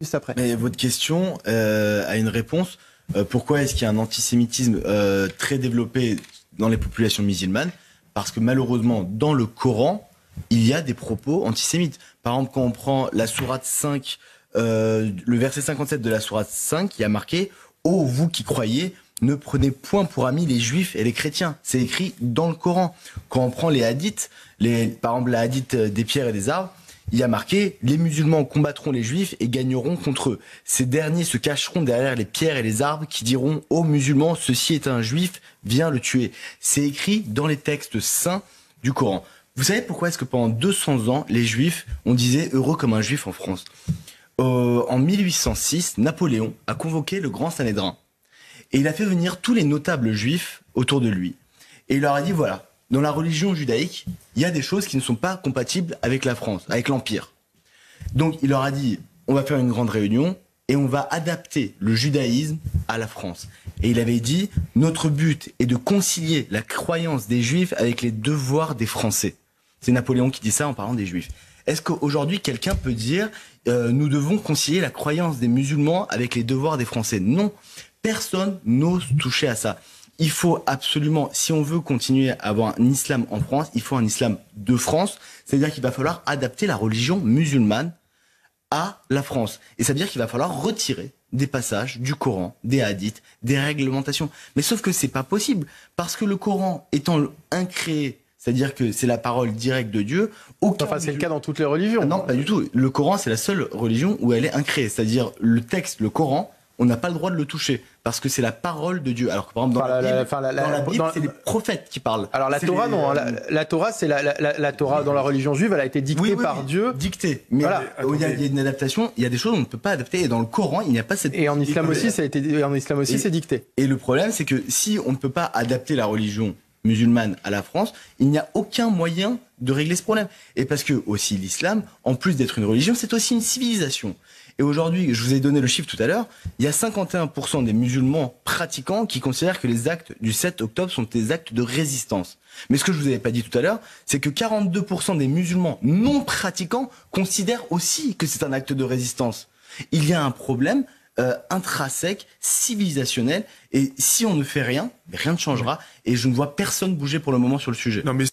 Juste après. Mais votre question a une réponse. Pourquoi est-ce qu'il y a un antisémitisme très développé dans les populations musulmanes? Parce que malheureusement, dans le Coran, il y a des propos antisémites. Par exemple, quand on prend la sourate 5, le verset 57 de la sourate 5, il y a marqué « Ô vous qui croyez, ne prenez point pour amis les juifs et les chrétiens ». C'est écrit dans le Coran. Quand on prend les hadiths, par exemple la hadith des pierres et des arbres, il y a marqué « Les musulmans combattront les juifs et gagneront contre eux. Ces derniers se cacheront derrière les pierres et les arbres qui diront « Ô musulmans, ceci est un juif, viens le tuer ». C'est écrit dans les textes saints du Coran. Vous savez pourquoi est-ce que pendant 200 ans, les juifs, on disait « heureux comme un juif » en France? En 1806, Napoléon a convoqué le Grand Sanhédrin. Et il a fait venir tous les notables juifs autour de lui. Et il leur a dit, voilà, dans la religion judaïque, il y a des choses qui ne sont pas compatibles avec la France, avec l'Empire. Donc il leur a dit, on va faire une grande réunion et on va adapter le judaïsme à la France. Et il avait dit, notre but est de concilier la croyance des juifs avec les devoirs des Français. C'est Napoléon qui dit ça en parlant des juifs. Est-ce qu'aujourd'hui, quelqu'un peut dire, nous devons concilier la croyance des musulmans avec les devoirs des Français? Non. Personne n'ose toucher à ça. Il faut absolument, si on veut continuer à avoir un islam en France, il faut un islam de France. C'est-à-dire qu'il va falloir adapter la religion musulmane à la France. Et ça veut dire qu'il va falloir retirer des passages du Coran, des hadiths, des réglementations. Mais sauf que c'est pas possible. Parce que le Coran étant incréé, c'est-à-dire que c'est la parole directe de Dieu. Enfin, c'est le cas dans toutes les religions. Non, pas du tout. Le Coran, c'est la seule religion où elle est incréée. C'est-à-dire le texte, le Coran, on n'a pas le droit de le toucher parce que c'est la parole de Dieu. Alors que par exemple dans la Bible, c'est les prophètes qui parlent. Alors la Torah, non. La Torah, c'est la Torah dans la religion juive, elle a été dictée par Dieu. Dictée. Mais voilà. Il y a une adaptation. Il y a des choses qu'on ne peut pas adapter. Et dans le Coran, il n'y a pas cette. Et en islam aussi, ça a été. En islam aussi, c'est dicté. Et le problème, c'est que si on ne peut pas adapter la religion musulmane à la France, il n'y a aucun moyen de régler ce problème. Et parce que aussi l'islam, en plus d'être une religion, c'est aussi une civilisation. Et aujourd'hui, je vous ai donné le chiffre tout à l'heure, il y a 51% des musulmans pratiquants qui considèrent que les actes du 7 octobre sont des actes de résistance. Mais ce que je vous avais pas dit tout à l'heure, c'est que 42% des musulmans non pratiquants considèrent aussi que c'est un acte de résistance. Il y a un problème intrinsèque, civilisationnel, et si on ne fait rien, rien ne changera, et je ne vois personne bouger pour le moment sur le sujet. Non, mais